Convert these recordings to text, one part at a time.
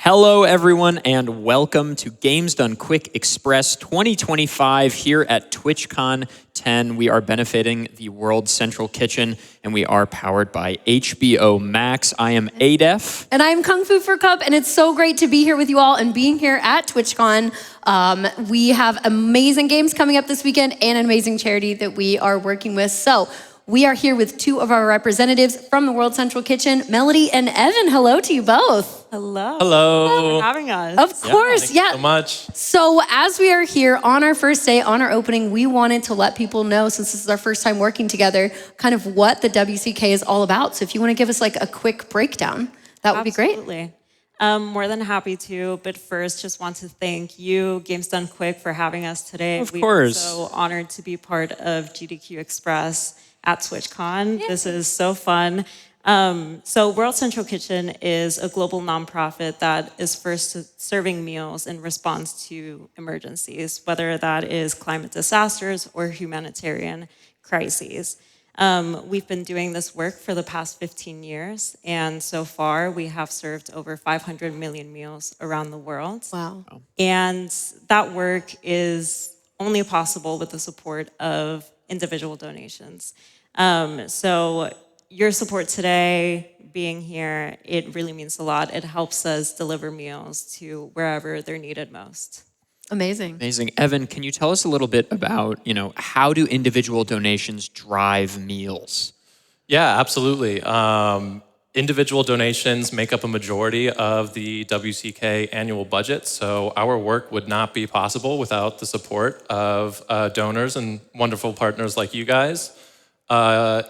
Hello, everyone, and welcome to Games Done Quick Express 2025 here at TwitchCon 10. We are benefiting the World Central Kitchen, and we are powered by HBO Max. I am Adef. And I'm Kung Fu for Cup, and it's so great to be here with you all and being here at TwitchCon. We have amazing games coming up this weekend and an amazing charity that we are working with. So we are here with two of our representatives from the World Central Kitchen, Melody and Evan. Hello to you both. Hello. Hello. Thanks for having us. Of course, Thank you so much. So as we are here on our first day, on our opening, we wanted to let people know, since this is our first time working together, kind of what the WCK is all about. So if you want to give us like a quick breakdown, that would be great. Absolutely. More than happy to, but first just want to thank you, Games Done Quick, for having us today. Of course. We're so honored to be part of GDQ Express at TwitchCon. Yeah. This is so fun. So World Central Kitchen is a global nonprofit that is first serving meals in response to emergencies, whether that is climate disasters or humanitarian crises. We've been doing this work for the past 15 years, and so far we have served over 500 million meals around the world. Wow. And that work is only possible with the support of individual donations. So your support today, being here, it really means a lot. It helps us deliver meals to wherever they're needed most. Amazing. Amazing. Evan, can you tell us a little bit about, how do individual donations drive meals? Yeah, absolutely. Individual donations make up a majority of the WCK annual budget, so our work would not be possible without the support of donors and wonderful partners like you guys.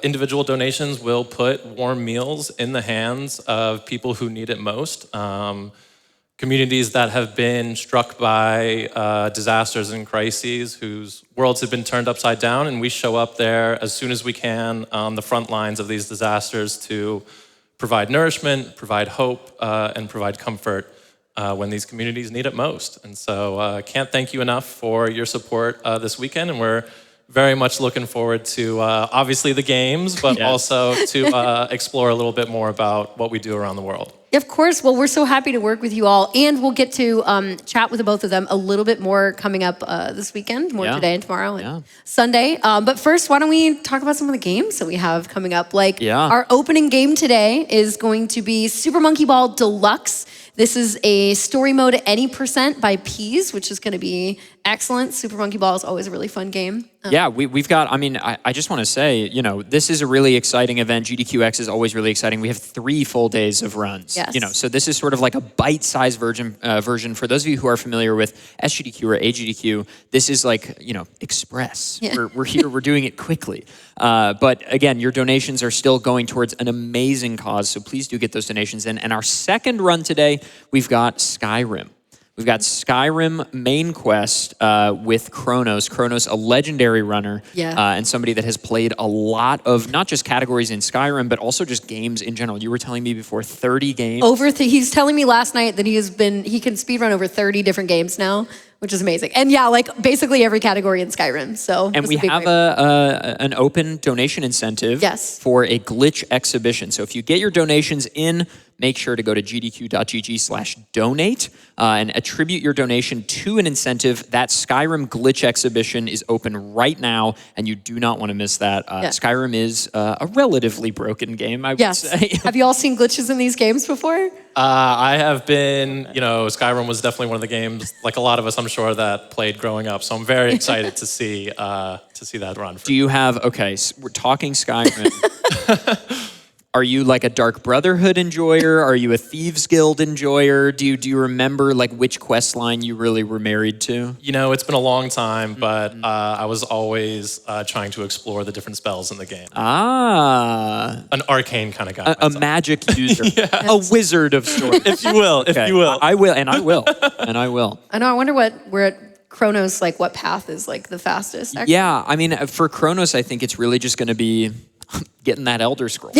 Individual donations will put warm meals in the hands of people who need it most. Communities that have been struck by disasters and crises, whose worlds have been turned upside down, and we show up there as soon as we can on the front lines of these disasters to provide nourishment, provide hope, and provide comfort when these communities need it most. And so can't thank you enough for your support this weekend, and we're very much looking forward to obviously the games, but yes. also to explore a little bit more about what we do around the world. Of course. Well, we're so happy to work with you all, and we'll get to chat with the both of them a little bit more coming up this weekend, more today and tomorrow and Sunday. But first, why don't we talk about some of the games that we have coming up? Our opening game today is going to be Super Monkey Ball Deluxe. This is a story mode any percent by Peas, which is going to be excellent. Super Monkey Ball is always a really fun game. We've got, I just want to say, this is a really exciting event. GDQX is always really exciting. We have 3 full days of runs. Yes. So this is sort of like a bite-sized version. For those of you who are familiar with SGDQ or AGDQ, this is like, express. Yeah. We're here, we're doing it quickly. But again, your donations are still going towards an amazing cause, so please do get those donations in. And our second run today, we've got Skyrim. We've got Skyrim main quest with Kronos. Kronos, a legendary runner and somebody that has played a lot of not just categories in Skyrim, but also just games in general. You were telling me before 30 games. He's telling me last night that he can speedrun over 30 different games now, which is amazing. And basically every category in Skyrim. So and we have an open donation incentive for a glitch exhibition. So if you get your donations in, make sure to go to gdq.gg/donate and attribute your donation to an incentive. That Skyrim glitch exhibition is open right now, and you do not want to miss that. Skyrim is a relatively broken game, I would say. Have you all seen glitches in these games before? I have been, Skyrim was definitely one of the games, like a lot of us, I'm sure, that played growing up. So I'm very excited to see that run. Do you have, we're talking Skyrim. Are you like a Dark Brotherhood enjoyer? Are you a Thieves Guild enjoyer? Do you remember which quest line you really were married to? It's been a long time, but I was always trying to explore the different spells in the game. An arcane kind of guy. A magic user. A wizard of sorts. If you will. I will. And I will. I know, I wonder where Kronos, what path is the fastest, actually. Yeah, for Kronos, I think it's really just going to be, getting that Elder Scroll.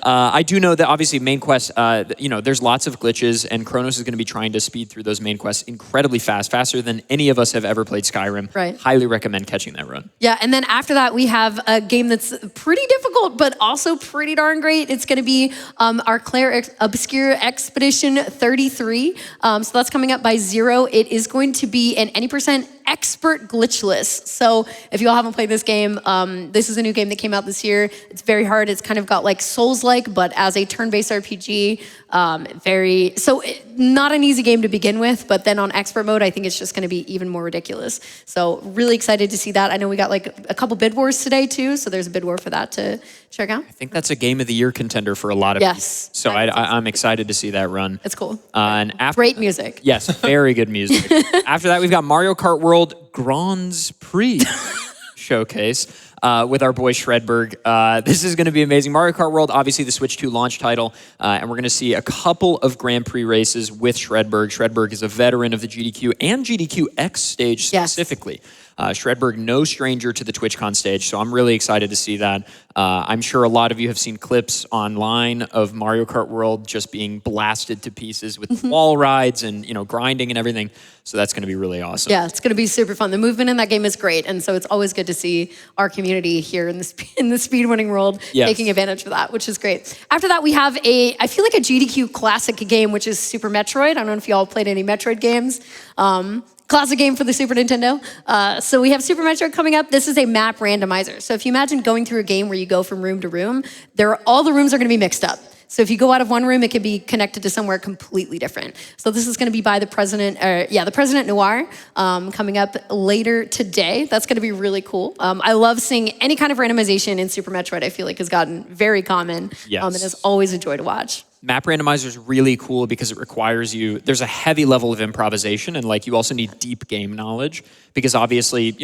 I do know that obviously main quest, there's lots of glitches, and Kronos is going to be trying to speed through those main quests incredibly fast, faster than any of us have ever played Skyrim. Right. Highly recommend catching that run. Yeah, and then after that, we have a game that's pretty difficult, but also pretty darn great. It's going to be our Claire Obscure Expedition 33. So that's coming up by 0. It is going to be an any percent expert glitchless. So if you all haven't played this game, this is a new game that came out this year. It's very hard. It's kind of got like Souls-like, but as a turn-based RPG, not an easy game to begin with, but then on expert mode, I think it's just going to be even more ridiculous. So really excited to see that. I know we got like a couple bid wars today too, so there's a bid war for that to check out. I think that's a game of the year contender for a lot of people. So I'm excited to see that run. It's cool. And after, great music. Yes, very good music. After that, we've got Mario Kart World Grands Prix showcase with our boy Shredberg. This is going to be amazing. Mario Kart World, obviously the Switch 2 launch title, and we're going to see a couple of Grand Prix races with Shredberg. Shredberg is a veteran of the GDQ and GDQ X stage specifically. Shredberg, no stranger to the TwitchCon stage, so I'm really excited to see that. I'm sure a lot of you have seen clips online of Mario Kart World just being blasted to pieces with wall rides and grinding and everything. So that's going to be really awesome. Yeah, it's going to be super fun. The movement in that game is great, and so it's always good to see our community here in the speedrunning world taking advantage of that, which is great. After that, we have I feel like a GDQ classic game, which is Super Metroid. I don't know if you all played any Metroid games. Classic game for the Super Nintendo. So we have Super Metroid coming up. This is a map randomizer. So if you imagine going through a game where you go from room to room, all the rooms are going to be mixed up. So if you go out of one room, it can be connected to somewhere completely different. So this is going to be by the President Noir, coming up later today. That's going to be really cool. I love seeing any kind of randomization in Super Metroid. I feel like has gotten very common. And is always a joy to watch. Map randomizer is really cool because it requires there's a heavy level of improvisation, and you also need deep game knowledge because obviously,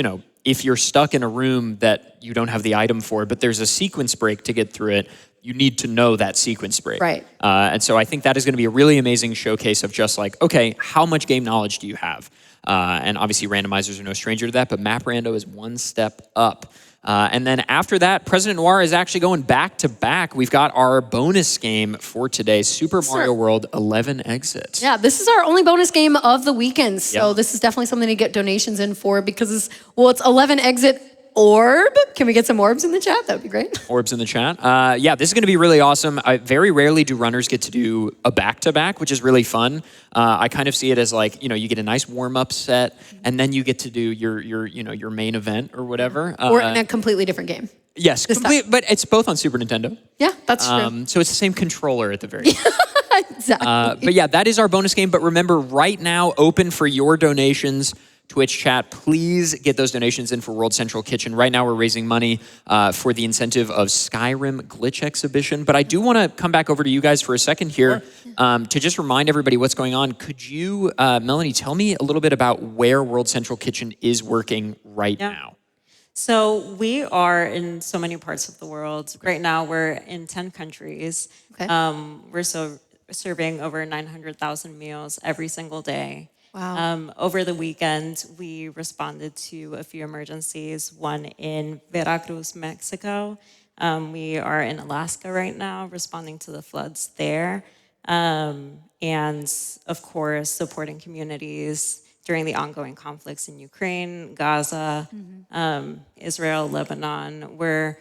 if you're stuck in a room that you don't have the item for, but there's a sequence break to get through it, you need to know that sequence break. Right. And so I think that is going to be a really amazing showcase of just okay, how much game knowledge do you have? And obviously randomizers are no stranger to that, but Map Rando is one step up. And then after that, President Noir is actually going back to back. We've got our bonus game for today, Super Mario World 11 Exits. Yeah, this is our only bonus game of the weekend. So this is definitely something to get donations in for because it's 11 Exit Orb. Can we get some orbs in the chat? That would be great. Orbs in the chat. This is going to be really awesome. Very rarely do runners get to do a back-to-back, which is really fun. I kind of see it as you get a nice warm-up set, and then you get to do your main event or whatever. Or in a completely different game. Yes, but it's both on Super Nintendo. Yeah, that's true. So it's the same controller at the very end. Exactly. But yeah, that is our bonus game. But remember, right now, open for your donations. Twitch chat, please get those donations in for World Central Kitchen. Right now, we're raising money for the incentive of Skyrim Glitch Exhibition. But I do want to come back over to you guys for a second here to just remind everybody what's going on. Could you, Melanie, tell me a little bit about where World Central Kitchen is working right now? So we are in so many parts of the world. Right now, we're in 10 countries. Okay. We're serving over 900,000 meals every single day. Wow. Over the weekend, we responded to a few emergencies, one in Veracruz, Mexico. We are in Alaska right now, responding to the floods there. And of course, supporting communities during the ongoing conflicts in Ukraine, Gaza, Israel, Lebanon, where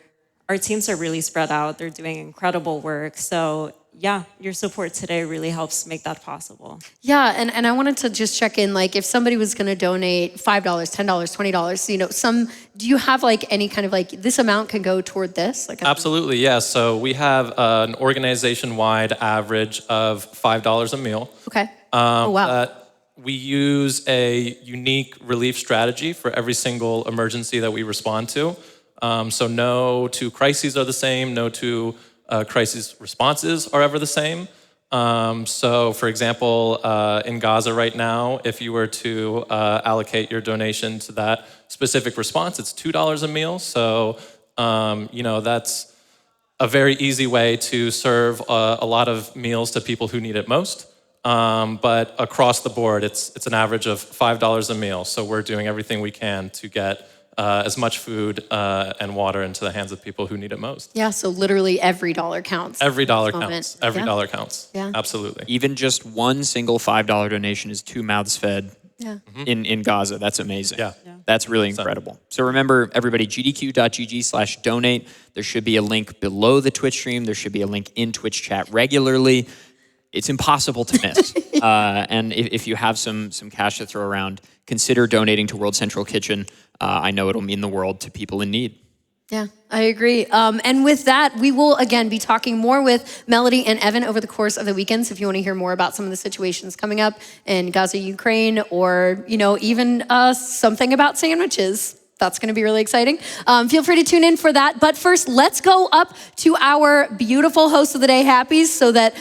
our teams are really spread out. They're doing incredible work. So yeah, your support today really helps make that possible. Yeah, and I wanted to just check in, if somebody was going to donate $5, $10, $20, do you have any kind of this amount can go toward this? Absolutely, yeah. So we have an organization-wide average of $5 a meal. Okay. Oh, wow. We use a unique relief strategy for every single emergency that we respond to. So no two crises are the same, no two crisis responses are ever the same. So for example, in Gaza right now, if you were to allocate your donation to that specific response, it's $2 a meal. So, that's a very easy way to serve a lot of meals to people who need it most. But across the board, it's an average of $5 a meal. So we're doing everything we can to get as much food and water into the hands of people who need it most. Yeah, so literally every dollar counts. Every dollar counts. Every dollar counts. Yeah. Absolutely. Even just one single $5 donation is 2 mouths fed in Gaza. That's amazing. Yeah. That's really incredible. So remember, everybody, gdq.gg/donate. There should be a link below the Twitch stream. There should be a link in Twitch chat regularly. It's impossible to miss. And if you have some cash to throw around, consider donating to World Central Kitchen. I know it'll mean the world to people in need. Yeah, I agree. And with that, we will, again, be talking more with Melody and Evan over the course of the weekend. So if you want to hear more about some of the situations coming up in Gaza, Ukraine, or, even something about sandwiches, that's going to be really exciting. Feel free to tune in for that. But first, let's go up to our beautiful host of the day, Happies, so that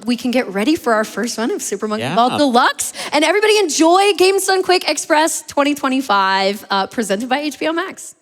we can get ready for our first one of Super Monkey Ball Deluxe. And everybody enjoy Games Done Quick Express 2025, presented by HBO Max.